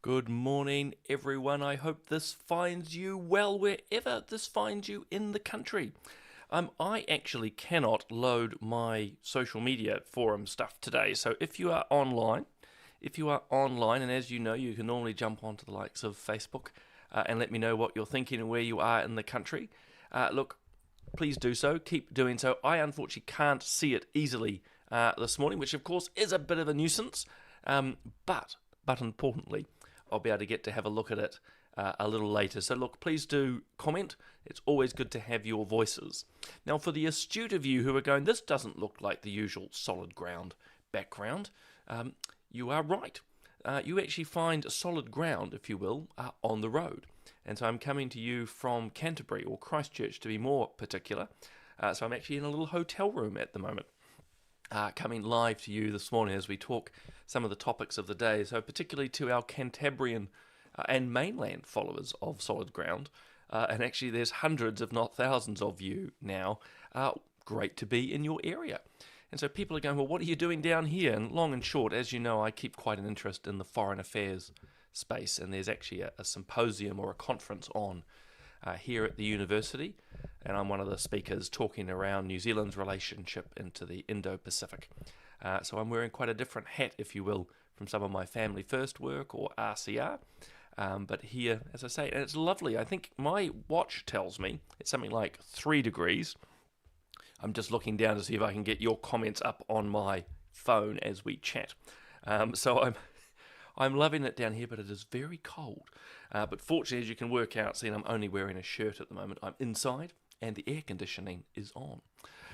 Good morning, everyone. I hope this finds you well wherever this finds you in the country. I actually cannot load my social media forum stuff today, so if you are online, and as you know, you can normally jump onto the likes of Facebook and let me know what you're thinking and where you are in the country. Look, please do so. Keep doing so. I unfortunately can't see it easily this morning, which of course is a bit of a nuisance, but importantly, I'll be able to get to have a look at it a little later. So look, please do comment. It's always good to have your voices. Now, for the astute of you who are going, this doesn't look like the usual solid ground background, you are right. You actually find solid ground, if you will, on the road. And so I'm coming to you from Canterbury, or Christchurch to be more particular. So I'm actually in a little hotel room at the moment. Coming live to you this morning as we talk some of the topics of the day. So particularly to our Cantabrian and mainland followers of Solid Ground, and actually there's hundreds if not thousands of you now, great to be in your area. And so people are going, well, what are you doing down here? And long and short, as you know, I keep quite an interest in the foreign affairs space, and there's actually a symposium or a conference on here at the university, and I'm one of the speakers talking around New Zealand's relationship into the Indo-Pacific. So I'm wearing quite a different hat, if you will, from some of my Family First work or RCR. But here, as I say, and it's lovely. I think my watch tells me it's something like 3 degrees. I'm just looking down to see if I can get your comments up on my phone as we chat. So I'm loving it down here, but it is very cold. But fortunately, as you can work out, seeing I'm only wearing a shirt at the moment, I'm inside and the air conditioning is on.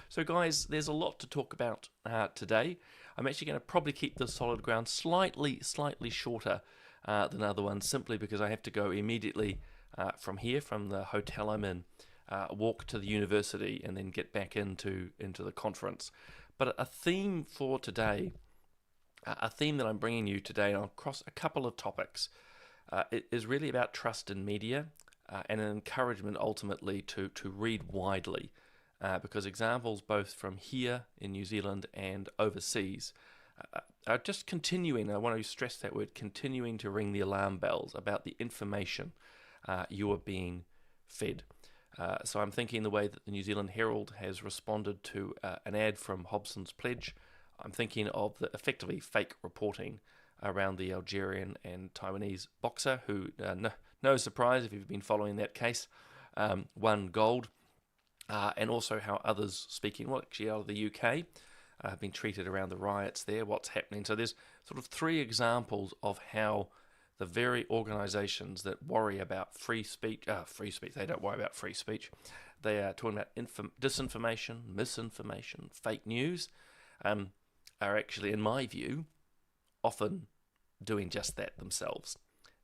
So guys, there's a lot to talk about today. I'm actually going to probably keep the Solid Ground slightly shorter than other ones, simply because I have to go immediately from here, from the hotel I'm in, walk to the university and then get back into the conference. But a theme for today, a theme that I'm bringing you today, and I'll cross a couple of topics, it is really about trust in media and an encouragement ultimately to read widely, because examples both from here in New Zealand and overseas are just continuing, I want to stress that word, continuing to ring the alarm bells about the information you are being fed. So I'm thinking the way that the New Zealand Herald has responded to an ad from Hobson's Pledge. I'm thinking of the effectively fake reporting around the Algerian and Taiwanese boxer who, no surprise if you've been following that case, won gold, and also how others speaking, well, actually out of the UK, have been treated around the riots there, what's happening. So there's sort of 3 examples of how the very organisations that worry about free speech, they don't worry about free speech. They are talking about disinformation, misinformation, fake news, are actually, in my view, often doing just that themselves.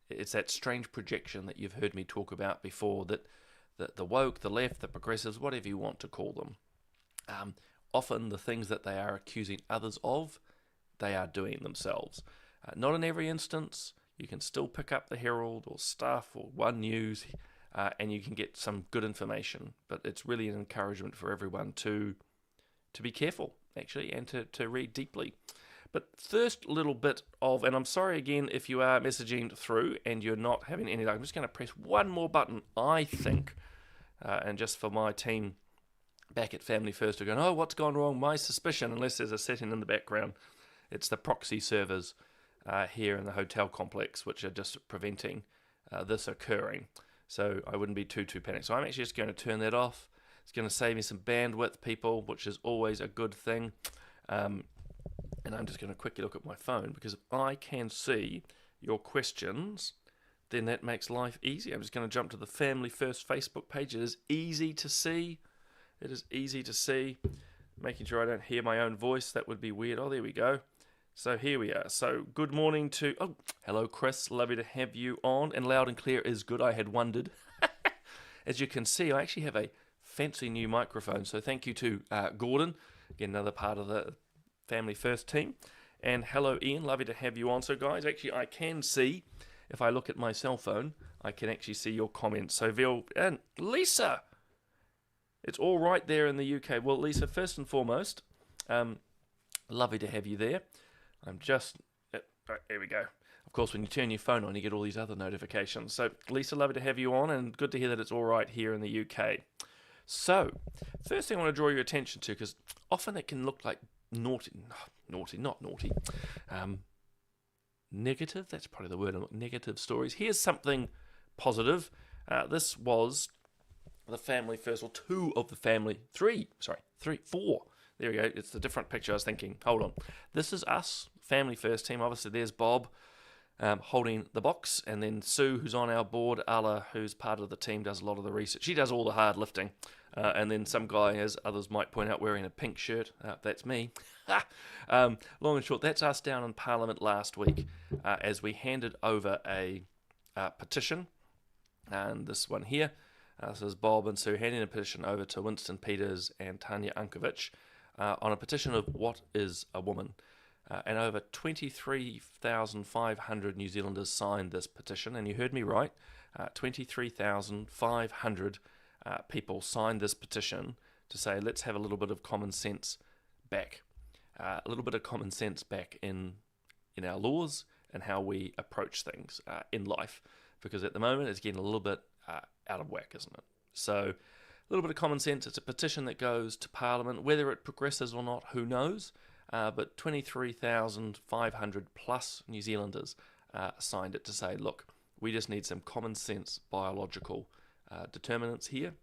It's that strange projection that you've heard me talk about before, that the woke, the left, the progressives, whatever you want to call them, often the things that they are accusing others of, they are doing themselves. Not in every instance. You can still pick up the Herald or Stuff or One News, and you can get some good information. But it's really an encouragement for everyone to be careful, actually, and to read deeply. But first little bit of, and I'm sorry again if you are messaging through and you're not having any luck, I'm just going to press one more button, I think, and just for my team back at Family First are going, oh, what's gone wrong? My suspicion, unless there's a setting in the background, it's the proxy servers here in the hotel complex which are just preventing this occurring. So I wouldn't be too panicked. So I'm actually just going to turn that off. It's going to save me some bandwidth, people, which is always a good thing. And I'm just going to quickly look at my phone, because if I can see your questions, then that makes life easy. I'm just going to jump to the Family First Facebook page. It is easy to see. It is easy to see. Making sure I don't hear my own voice. That would be weird. Oh, there we go. So here we are. So good morning to... Oh, hello, Chris. Lovely to have you on. And loud and clear is good. I had wondered. As you can see, I actually have a fancy new microphone. So thank you to Gordon, again, another part of the Family First team. And hello, Ian. Lovely to have you on. So, guys, actually, I can see, if I look at my cell phone, I can actually see your comments. So, Vil and Lisa, it's all right there in the UK. Well, Lisa, first and foremost, lovely to have you there. I'm just... there we go. Of course, when you turn your phone on, you get all these other notifications. So, Lisa, lovely to have you on, and good to hear that it's all right here in the UK. So, first thing I want to draw your attention to, because often it can look like negative, that's probably the word, negative stories. Here's something positive. This was the Family First, or four. There we go, it's the different picture I was thinking. Hold on. This is us, Family First team. Obviously, there's Bob holding the box, and then Sue, who's on our board, Ala, who's part of the team, does a lot of the research. She does all the hard lifting. And then some guy, as others might point out, wearing a pink shirt. That's me. Long and short, that's us down in Parliament last week as we handed over a petition. And this one here, this is Bob and Sue handing a petition over to Winston Peters and Tanya Unkovich on a petition of what is a woman. And over 23,500 New Zealanders signed this petition. And you heard me right, 23,500 people signed this petition to say, let's have a little bit of common sense back. A little bit of common sense back in our laws and how we approach things in life. Because at the moment, it's getting a little bit out of whack, isn't it? So, a little bit of common sense. It's a petition that goes to Parliament. Whether it progresses or not, who knows? But 23,500 plus New Zealanders signed it to say, look, we just need some common sense biological determinants here.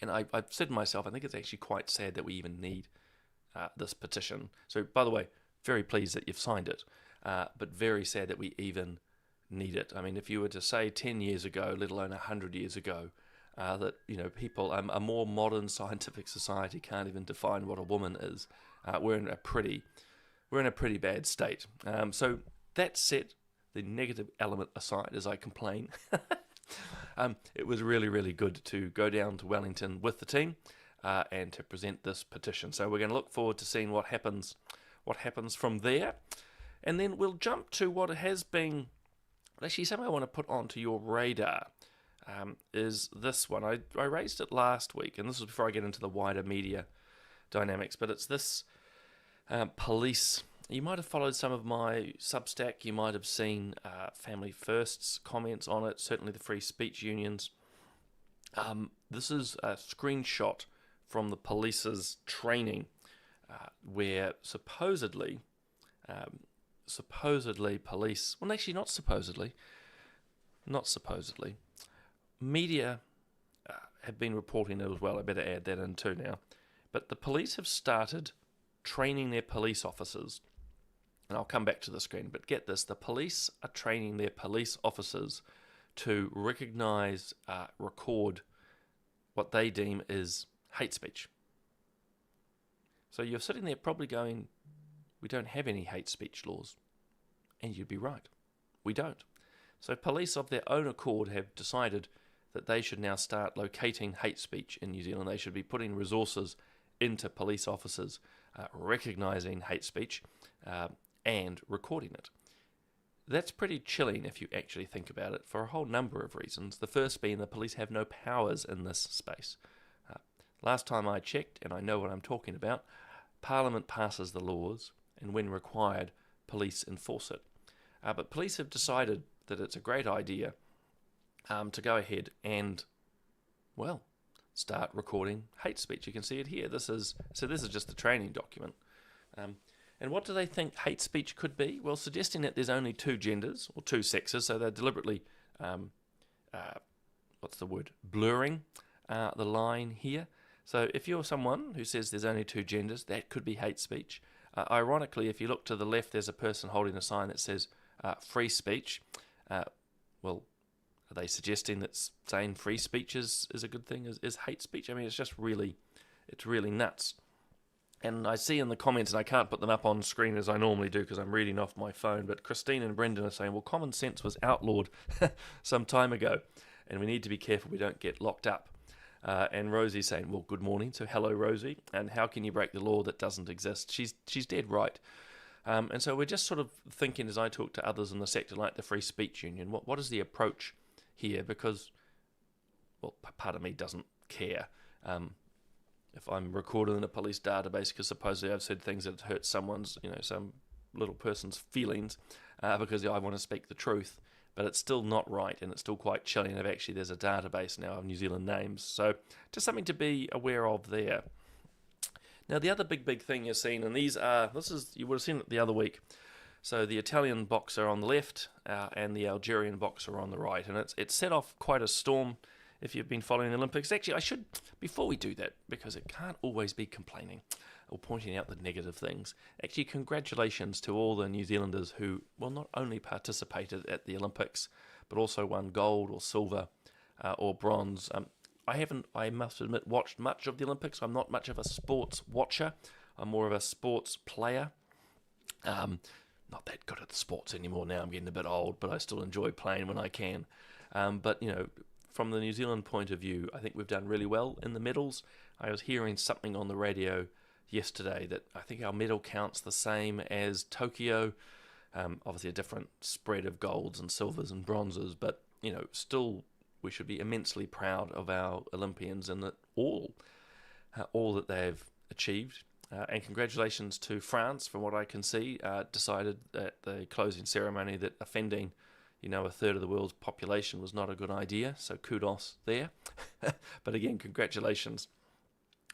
And I've said to myself, I think it's actually quite sad that we even need this petition. So, by the way, very pleased that you've signed it, but very sad that we even need it. I mean, if you were to say 10 years ago, let alone 100 years ago, that people, a more modern scientific society can't even define what a woman is. We're in a pretty bad state. So that set the negative element aside, as I complain. It was really, really good to go down to Wellington with the team and to present this petition. So we're going to look forward to seeing what happens from there, and then we'll jump to what has been actually something I want to put onto your radar. Is this one. I raised it last week, and this was before I get into the wider media dynamics, but it's this police. You might have followed some of my Substack. You might have seen Family First's comments on it, certainly the Free Speech Unions. This is a screenshot from the police's training where supposedly police, well, actually not supposedly, media have been reporting it as well. I better add that in too now. But the police have started training their police officers, and I'll come back to the screen, but get this, the police are training their police officers to recognise, record what they deem is hate speech. So you're sitting there probably going, we don't have any hate speech laws. And you'd be right. We don't. So police of their own accord have decided that they should now start locating hate speech in New Zealand. They should be putting resources into police officers recognising hate speech and recording it. That's pretty chilling if you actually think about it, for a whole number of reasons. The first being the police have no powers in this space. Last time I checked, and I know what I'm talking about, Parliament passes the laws, and when required, police enforce it. But police have decided that it's a great idea to go ahead and, well, start recording hate speech. You can see it here. This is just the training document. And what do they think hate speech could be? Well, suggesting that there's only two genders or two sexes, so they're deliberately, blurring the line here. So if you're someone who says there's only two genders, that could be hate speech. Ironically, if you look to the left, there's a person holding a sign that says free speech. Well, are they suggesting that saying free speech is a good thing, is hate speech? I mean, it's really nuts. And I see in the comments, and I can't put them up on screen as I normally do because I'm reading off my phone, but Christine and Brendan are saying, well, common sense was outlawed some time ago, and we need to be careful we don't get locked up. And Rosie's saying, well, good morning, so hello, Rosie, and how can you break the law that doesn't exist? She's dead right. And so we're just sort of thinking, as I talk to others in the sector, like the Free Speech Union, what is the approach here? Because, well, part of me doesn't care. If I'm recorded in a police database because supposedly I've said things that hurt someone's, some little person's feelings, because I want to speak the truth, but it's still not right, and it's still quite chilly, and there's a database now of New Zealand names, so just something to be aware of there. Now, the other big thing you're seeing, and you would have seen it the other week, so the Italian boxer on the left, and the Algerian boxer on the right, and it's set off quite a storm. If you've been following the Olympics, actually, I should, before we do that, because it can't always be complaining or pointing out the negative things, actually, congratulations to all the New Zealanders who, well, not only participated at the Olympics, but also won gold or silver or bronze. I must admit, watched much of the Olympics. I'm not much of a sports watcher. I'm more of a sports player. Not that good at the sports anymore now. I'm getting a bit old, but I still enjoy playing when I can. But, from the New Zealand point of view, I think we've done really well in the medals. I was hearing something on the radio yesterday that I think our medal count's the same as Tokyo. Obviously a different spread of golds and silvers and bronzes, but, still we should be immensely proud of our Olympians and that all that they've achieved. And congratulations to France, from what I can see, decided at the closing ceremony that offending a third of the world's population was not a good idea, so kudos there. But again, congratulations.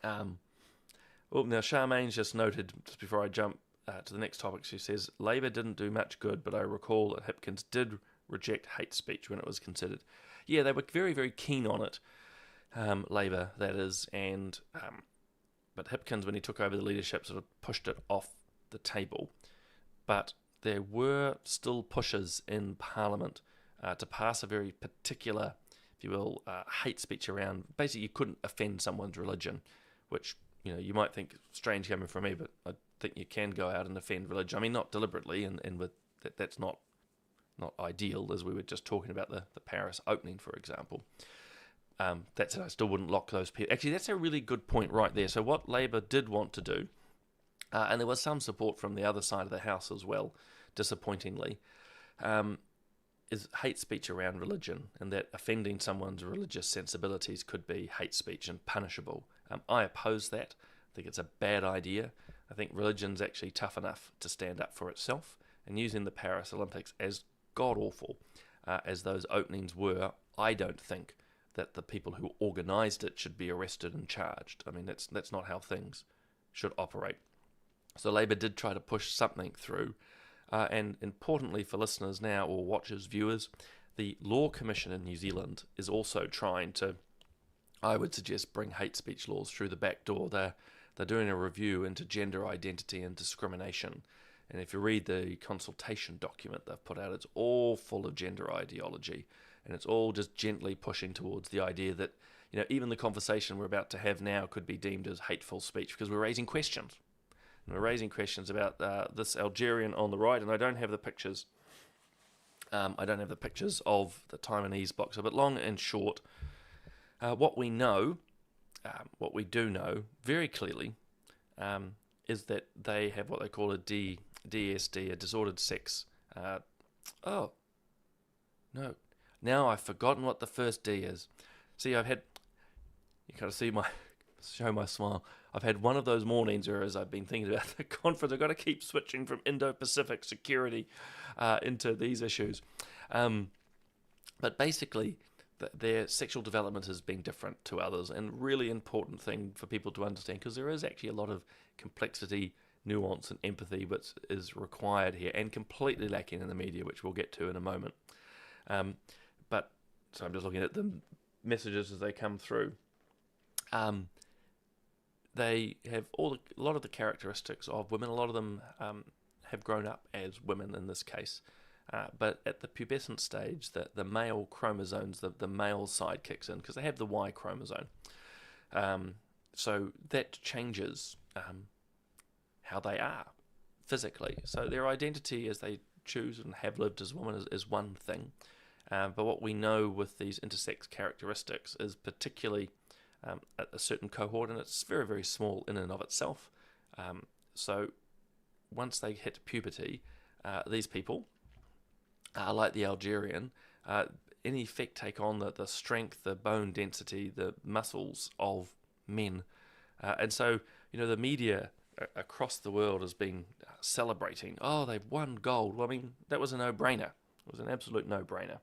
Now Charmaine's just noted, just before I jump to the next topic, she says, Labour didn't do much good, but I recall that Hipkins did reject hate speech when it was considered. Yeah, they were very, very keen on it, Labour, that is, but Hipkins, when he took over the leadership, sort of pushed it off the table. But there were still pushes in Parliament to pass a very particular, if you will, hate speech around. Basically, you couldn't offend someone's religion, which, you might think strange coming from me, but I think you can go out and offend religion. I mean, not deliberately, and with that's not ideal, as we were just talking about the Paris opening, for example. That's it, I still wouldn't lock those people. Actually, that's a really good point right there. So what Labour did want to do, and there was some support from the other side of the House as well, disappointingly, is hate speech around religion, and that offending someone's religious sensibilities could be hate speech and punishable. I oppose that. I think it's a bad idea. I think religion's actually tough enough to stand up for itself, and using the Paris Olympics, as god-awful as those openings were, I don't think that the people who organised it should be arrested and charged. I mean, that's not how things should operate. So Labour did try to push something through, and importantly for listeners now, or watchers, viewers, the Law Commission in New Zealand is also trying to, I would suggest, bring hate speech laws through the back door. They're doing a review into gender identity and discrimination, and if you read the consultation document they've put out, it's all full of gender ideology, and it's all just gently pushing towards the idea that, even the conversation we're about to have now could be deemed as hateful speech because we're raising questions. And we're raising questions about this Algerian on the right, and I don't have the pictures. I don't have the pictures of the Taiwanese boxer, but long and short, what we do know very clearly, is that they have what they call a DSD, a disordered sex. Oh, no. Now I've forgotten what the first D is. See, you kind of show my smile. I've had one of those mornings where, as I've been thinking about the conference, I've got to keep switching from Indo-Pacific security into these issues. But basically, their sexual development has been different to others, and really important thing for people to understand, because there is actually a lot of complexity, nuance, and empathy which is required here, and completely lacking in the media, which we'll get to in a moment. So I'm just looking at the messages as they come through. They have a lot of the characteristics of women. A lot of them have grown up as women in this case. But at the pubescent stage, the male chromosomes, the male side kicks in, because they have the Y chromosome. So that changes how they are physically. So their identity as they choose and have lived as women is one thing. But what we know with these intersex characteristics is particularly a certain cohort, and it's very, very small in and of itself. So once they hit puberty, these people, like the Algerian, in effect take on the strength, the bone density, the muscles of men. And so, the media across the world has been celebrating, oh, they've won gold. Well, I mean, that was a no-brainer. It was an absolute no-brainer.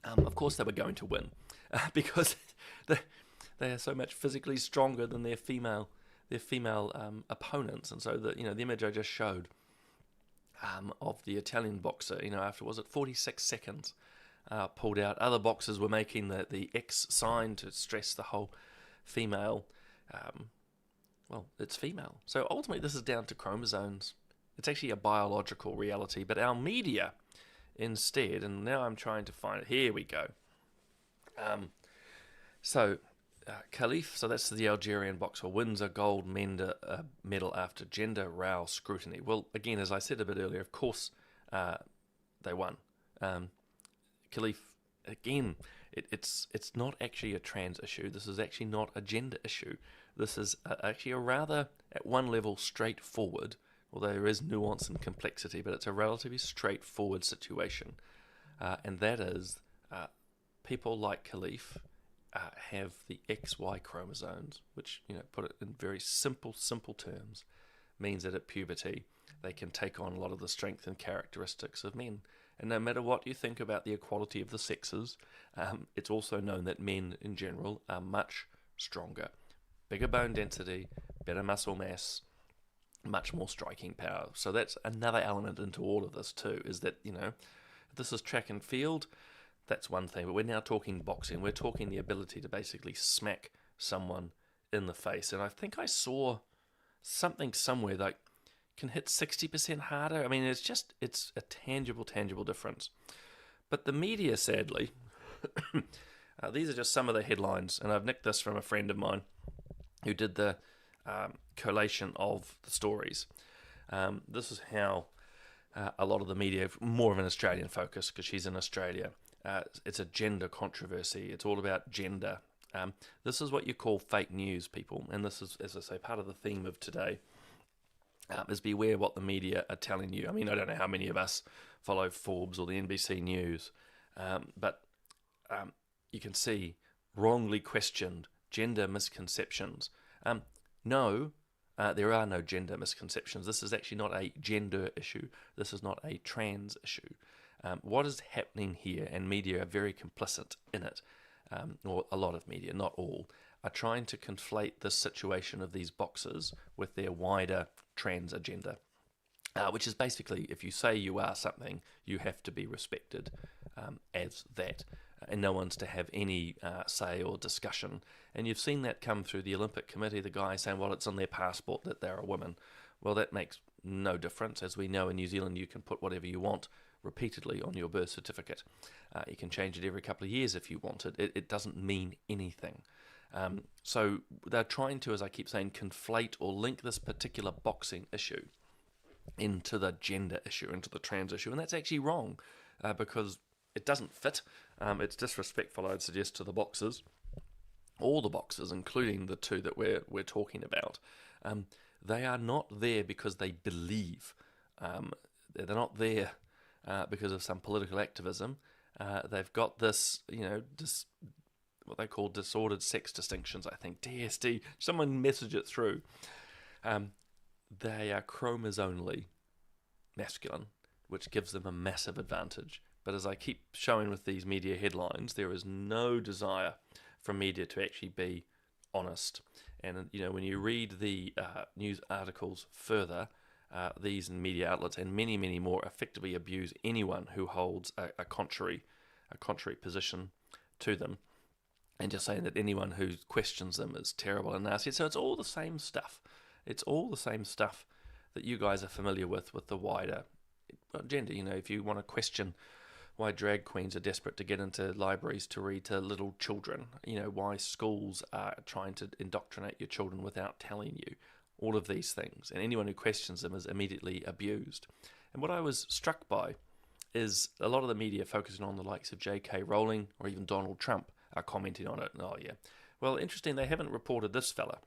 Of course they were going to win, because they are so much physically stronger than their female opponents. And so the image I just showed of the Italian boxer, after, was it 46 seconds, pulled out. Other boxers were making the X sign to stress the whole female. It's female. So ultimately this is down to chromosomes. It's actually a biological reality, but our media instead, and now I'm trying to find it. Here we go. Khalif, so that's the Algerian boxer, wins a gold medal after gender row scrutiny. Well, again, as I said a bit earlier, of course they won. Khalif, again, it's not actually a trans issue. This is actually not a gender issue. This is actually a rather, at one level, straightforward, although there is nuance and complexity, but it's a relatively straightforward situation. And that is, people like Khalif have the XY chromosomes, which, put it in very simple terms, means that at puberty they can take on a lot of the strength and characteristics of men. And no matter what you think about the equality of the sexes, it's also known that men in general are much stronger. Bigger bone density, better muscle mass, much more striking power. So that's another element into all of this too, is that, if this is track and field, that's one thing. But we're now talking boxing. We're talking the ability to basically smack someone in the face. And I think I saw something somewhere like can hit 60% harder. I mean, it's a tangible difference. But the media, sadly, these are just some of the headlines, and I've nicked this from a friend of mine who did the collation of the stories. This is how a lot of the media, more of an Australian focus, because she's in Australia, it's a gender controversy. It's all about gender. This is what you call fake news, people, and this is, as I say, part of the theme of today. Is beware what the media are telling you. I mean, I don't know how many of us follow Forbes or the NBC News, but you can see wrongly questioned gender misconceptions. No, there are no gender misconceptions. This is actually not a gender issue. This is not a trans issue. What is happening here, and media are very complicit in it, or a lot of media, not all, are trying to conflate this situation of these boxers with their wider trans agenda, which is basically, if you say you are something, you have to be respected as that, and no one's to have any say or discussion. And you've seen that come through the Olympic Committee, the guy saying, well, it's on their passport that they're a woman. Well, that makes no difference. As we know, in New Zealand, you can put whatever you want repeatedly on your birth certificate. You can change it every couple of years if you want it. It doesn't mean anything. So they're trying to, as I keep saying, conflate or link this particular boxing issue into the gender issue, into the trans issue. And that's actually wrong, because it doesn't fit. It's disrespectful, I'd suggest, to the boxers. All the boxers, including the two that we're talking about, they are not there because they believe. They're not there because of some political activism. They've got this, what they call disordered sex distinctions, I think, DSD. Someone message it through. They are chromosomally masculine, which gives them a massive advantage. But as I keep showing with these media headlines, there is no desire from media to actually be honest. And, when you read the news articles further, these media outlets and many, many more effectively abuse anyone who holds a contrary position to them, and just saying that anyone who questions them is terrible and nasty. So it's all the same stuff. It's all the same stuff that you guys are familiar with the wider gender. If you want to question why drag queens are desperate to get into libraries to read to little children, why schools are trying to indoctrinate your children without telling you, all of these things, and anyone who questions them is immediately abused. And what I was struck by is a lot of the media focusing on the likes of J.K. Rowling or even Donald Trump are commenting on it. Oh yeah, well, interesting, they haven't reported this fella.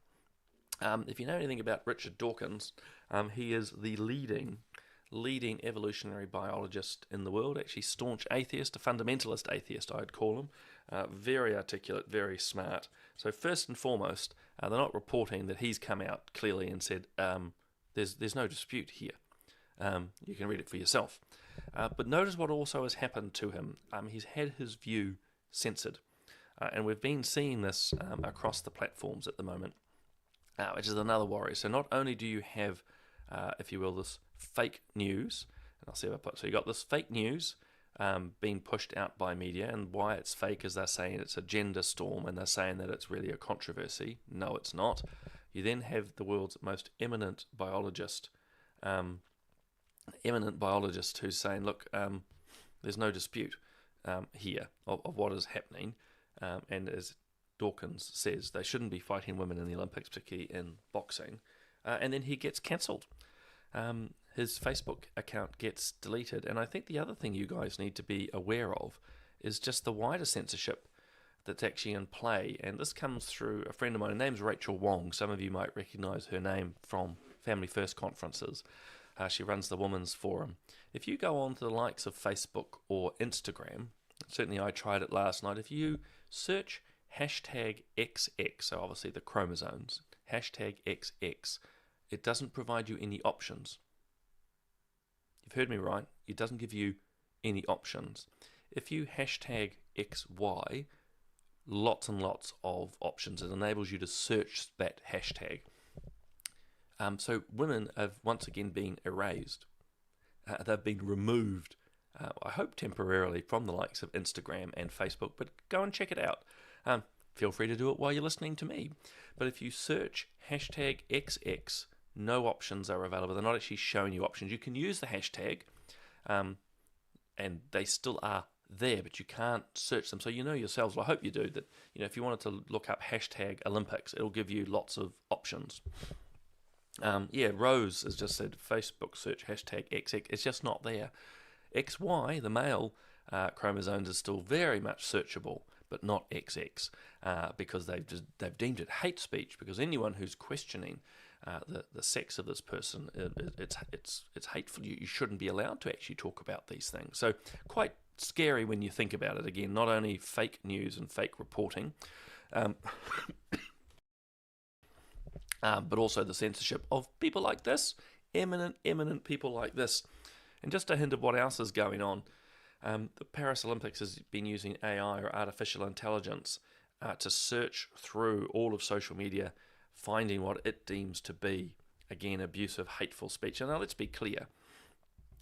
If you know anything about Richard Dawkins, he is the leading evolutionary biologist in the world, actually staunch atheist, a fundamentalist atheist I'd call him, very articulate, very smart. So first and foremost, they're not reporting that he's come out clearly and said, there's no dispute here. You can read it for yourself. But notice what also has happened to him. He's had his view censored. And we've been seeing this across the platforms at the moment, which is another worry. So not only do you have, if you will, this fake news, and I'll see if I put, so you got this fake news being pushed out by media, and why it's fake is they're saying it's a gender storm, and they're saying that it's really a controversy. No, it's not. You then have the world's most eminent biologist who's saying, look, there's no dispute here of what is happening, and as Dawkins says, they shouldn't be fighting women in the Olympics, particularly in boxing, and then he gets cancelled. His Facebook account gets deleted, and I think the other thing you guys need to be aware of is just the wider censorship that's actually in play, and this comes through a friend of mine. Her name's Rachel Wong. Some of you might recognise her name from Family First conferences. She runs the Women's Forum. If you go on to the likes of Facebook or Instagram, certainly I tried it last night, if you search hashtag XX, so obviously the chromosomes, hashtag XX, it doesn't provide you any options. You've heard me right, it doesn't give you any options. If you hashtag XY, lots and lots of options. It enables you to search that hashtag. So women have once again been erased. They've been removed, I hope temporarily, from the likes of Instagram and Facebook, but go and check it out. Feel free to do it while you're listening to me. But if you search hashtag XX, no options are available. They're not actually showing you options. You can use the hashtag, and they still are there, but you can't search them. So you know yourselves, well, I hope you do, that if you wanted to look up hashtag Olympics, it'll give you lots of options. Rose has just said Facebook search hashtag XX. It's just not there. XY, the male chromosomes, is still very much searchable, but not XX, because they've deemed it hate speech. Because anyone who's questioning the sex of this person, it's hateful. You shouldn't be allowed to actually talk about these things. So quite scary when you think about it. Again, not only fake news and fake reporting, but also the censorship of people like this, eminent people like this. And just a hint of what else is going on. The Paris Olympics has been using AI, or artificial intelligence, to search through all of social media, finding what it deems to be, again, abusive, hateful speech. And now let's be clear.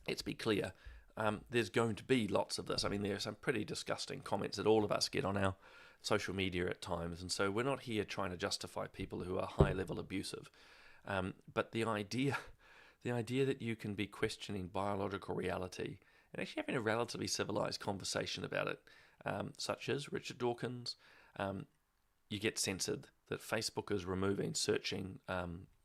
There's going to be lots of this. I mean, there are some pretty disgusting comments that all of us get on our social media at times, and so we're not here trying to justify people who are high-level abusive. But the idea that you can be questioning biological reality and actually having a relatively civilized conversation about it, such as Richard Dawkins, you get censored. That Facebook is searching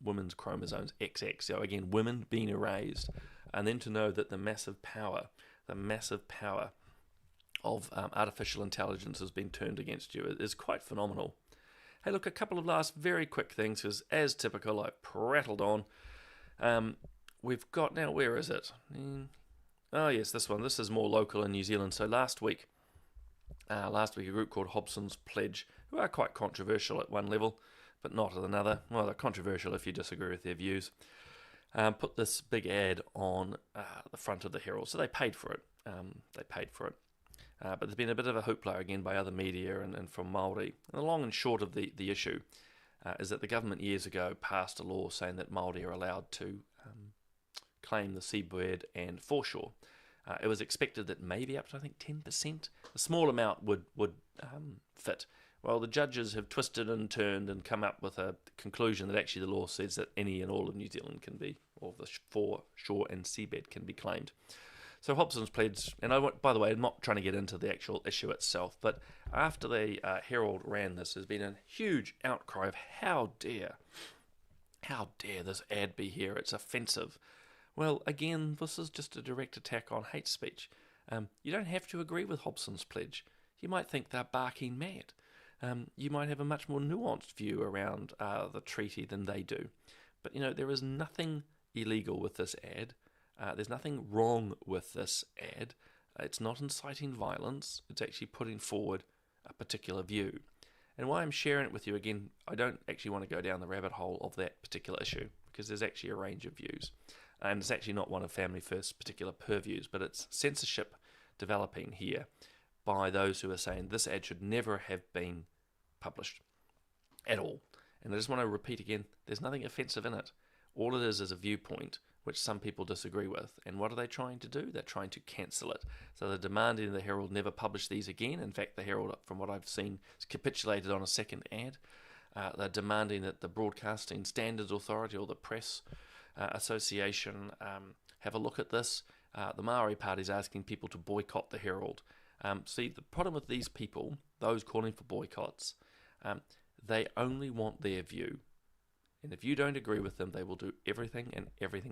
women's chromosomes XX. So again, women being erased, and then to know that the massive power of artificial intelligence has been turned against you is quite phenomenal. Hey, look, a couple of last very quick things, because as typical, I prattled on. We've got now, where is it? Oh yes, this one. This is more local in New Zealand. So last week a group called Hobson's Pledge, who are quite controversial at one level, but not at another. Well, they're controversial if you disagree with their views. Put this big ad on the front of the Herald. So they paid for it. But there's been a bit of a hoopla again by other media and from Māori. And the long and short of the issue is that the government years ago passed a law saying that Māori are allowed to claim the seabed and foreshore. It was expected that maybe up to, I think, 10%, a small amount would fit. Well, the judges have twisted and turned and come up with a conclusion that actually the law says that any and all of New Zealand can be, or the foreshore and seabed can be claimed. So Hobson's Pledge, and by the way, I'm not trying to get into the actual issue itself, but after the Herald ran this, there's been a huge outcry of how dare How dare this ad be here? It's offensive. Well, again, this is just a direct attack on hate speech. You don't have to agree with Hobson's pledge. You might think they're barking mad. You might have a much more nuanced view around the treaty than they do. But, there is nothing illegal with this ad. There's nothing wrong with this ad. It's not inciting violence. It's actually putting forward a particular view. And why I'm sharing it with you, again, I don't actually want to go down the rabbit hole of that particular issue, because there's actually a range of views. And it's actually not one of Family First's particular purviews, but it's censorship developing here by those who are saying this ad should never have been published at all. And I just want to repeat again, there's nothing offensive in it. All it is a viewpoint which some people disagree with. And what are they trying to do? They're trying to cancel it. So they're demanding the Herald never publish these again. In fact, the Herald, from what I've seen, has capitulated on a second ad. They're demanding that the Broadcasting Standards Authority or the Press Association have a look at this. The Maori Party is asking people to boycott the Herald. See, the problem with these people, those calling for boycotts, they only want their view. And if you don't agree with them, they will do everything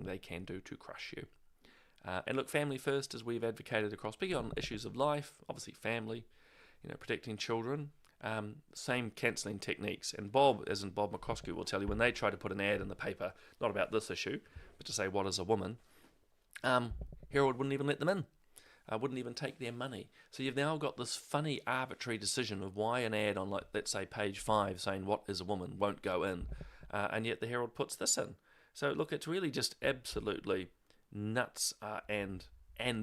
they can do to crush you. And look, Family First, as we've advocated across, big on issues of life, obviously family, protecting children, same cancelling techniques. And Bob, as in Bob McCoskey, will tell you, when they try to put an ad in the paper, not about this issue, but to say, what is a woman, Herald wouldn't even let them in. Wouldn't even take their money. So you've now got this funny arbitrary decision of why an ad on, let's say, page 5 saying what is a woman won't go in, and yet the Herald puts this in. So look, it's really just absolutely nuts and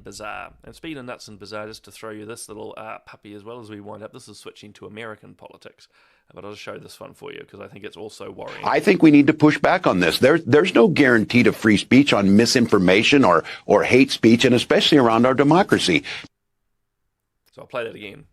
bizarre. And speaking of nuts and bizarre, just to throw you this little puppy as well as we wind up, this is switching to American politics. But I'll just show this one for you because I think it's also worrying. I think we need to push back on this. There's no guarantee to free speech on misinformation or hate speech, and especially around our democracy. So I'll play that again.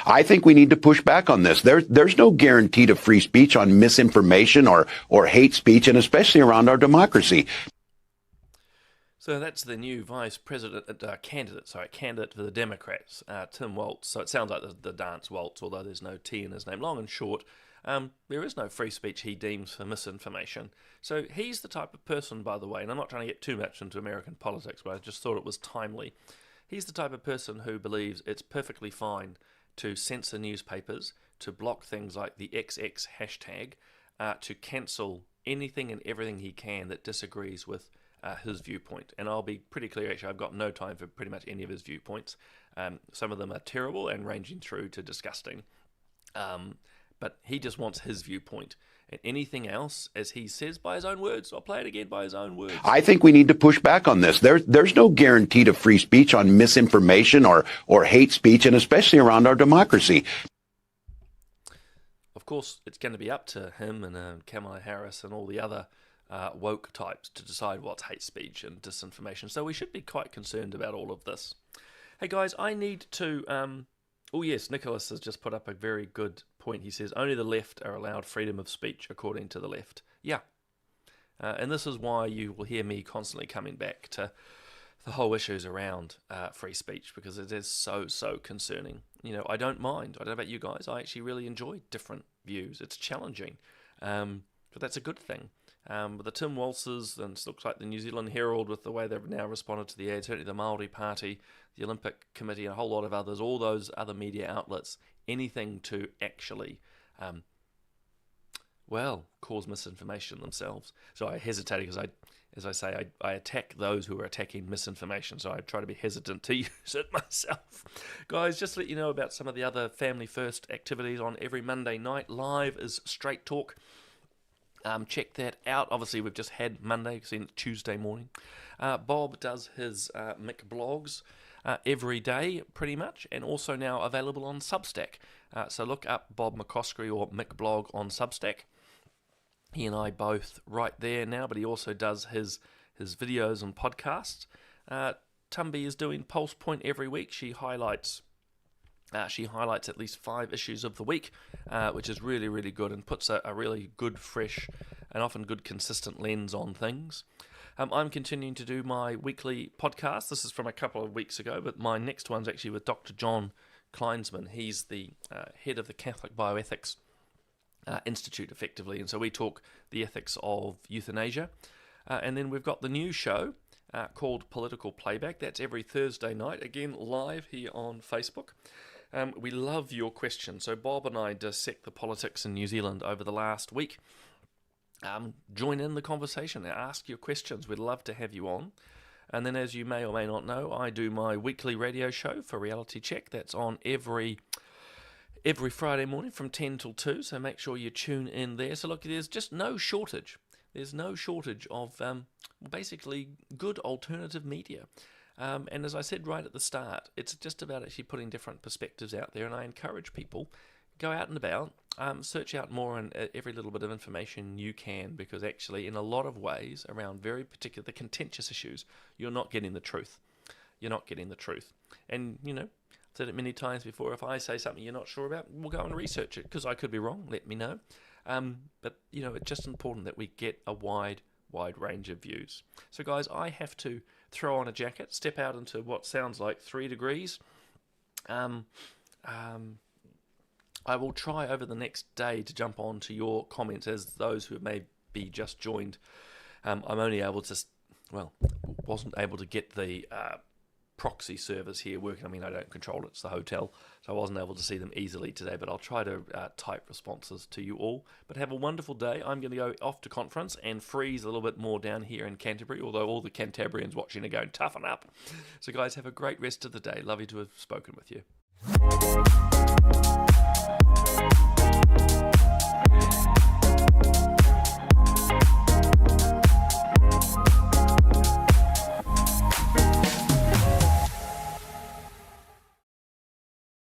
I think we need to push back on this. There's no guarantee to free speech on misinformation or hate speech, and especially around our democracy. So that's the new vice president candidate for the Democrats, Tim Walz. So it sounds like the dance waltz, although there's no T in his name. Long and short, there is no free speech he deems for misinformation. So he's the type of person, by the way, and I'm not trying to get too much into American politics, but I just thought it was timely. He's the type of person who believes it's perfectly fine to censor newspapers, to block things like the XX hashtag, to cancel anything and everything he can that disagrees with his viewpoint. And I'll be pretty clear, actually, I've got no time for pretty much any of his viewpoints. Some of them are terrible and ranging through to disgusting. But he just wants his viewpoint. And anything else, as he says by his own words, I'll play it again by his own words. I think we need to push back on this. There's no guarantee to free speech on misinformation or hate speech, and especially around our democracy. Of course, it's going to be up to him and Kamala Harris and all the other woke types to decide what's hate speech and disinformation. So we should be quite concerned about all of this. Hey guys, I need to... Oh yes, Nicholas has just put up a very good point. He says, only the left are allowed freedom of speech, according to the left. Yeah. And this is why you will hear me constantly coming back to the whole issues around free speech, because it is so concerning. I don't mind. I don't know about you guys. I actually really enjoy different views. It's challenging. But that's a good thing. But the Tim Walzes, and it looks like the New Zealand Herald with the way they've now responded to the ad, certainly the Maori Party, the Olympic Committee, and a whole lot of others, all those other media outlets, anything to actually, cause misinformation themselves. So I hesitated because as I say, I attack those who are attacking misinformation, so I try to be hesitant to use it myself. Guys, just to let you know about some of the other Family First activities on every Monday night. Live is Straight Talk. Check that out. Obviously, we've just had Monday, seen it Tuesday morning. Bob does his Mick blogs every day, pretty much, and also now available on Substack. So look up Bob McCoskey or Mick blog on Substack. He and I both right there now, but he also does his videos and podcasts. Tumby is doing Pulse Point every week. She highlights at least 5 issues of the week, which is really good and puts a really good, fresh, and often good, consistent lens on things. I'm continuing to do my weekly podcast. This is from a couple of weeks ago, but my next one's actually with Dr. John Kleinsman. He's the head of the Catholic Bioethics Institute, effectively. And so we talk the ethics of euthanasia. And then we've got the new show called Political Playback. That's every Thursday night, again, live here on Facebook. We love your questions. So Bob and I dissect the politics in New Zealand over the last week. Join in the conversation, ask your questions. We'd love to have you on. And then, as you may or may not know, I do my weekly radio show for Reality Check. That's on every Friday morning from 10 till 2, so make sure you tune in there. So look, there's just no shortage. There's no shortage of basically good alternative media. And as I said right at the start, it's just about actually putting different perspectives out there, and I encourage people, go out and about, search out more on every little bit of information you can, because actually in a lot of ways around very particular, the contentious issues, you're not getting the truth. You're not getting the truth. And, you know, I've said it many times before, if I say something you're not sure about, we'll go and research it, because I could be wrong, let me know. But, you know, it's just important that we get a wide range of views. So, guys, I have to throw on a jacket, step out into what sounds like 3 degrees. I will try over the next day to jump on to your comments, as those who may be just joined. I'm only able to, wasn't able to get the proxy servers here working. I mean, I don't control it, it's the hotel, so I wasn't able to see them easily today, but I'll try to type responses to you all. But have a wonderful day. I'm going to go off to conference and freeze a little bit more down here in Canterbury, although all the Cantabrians watching are going, toughen up. So guys, have a great rest of the day. Lovely to have spoken with you.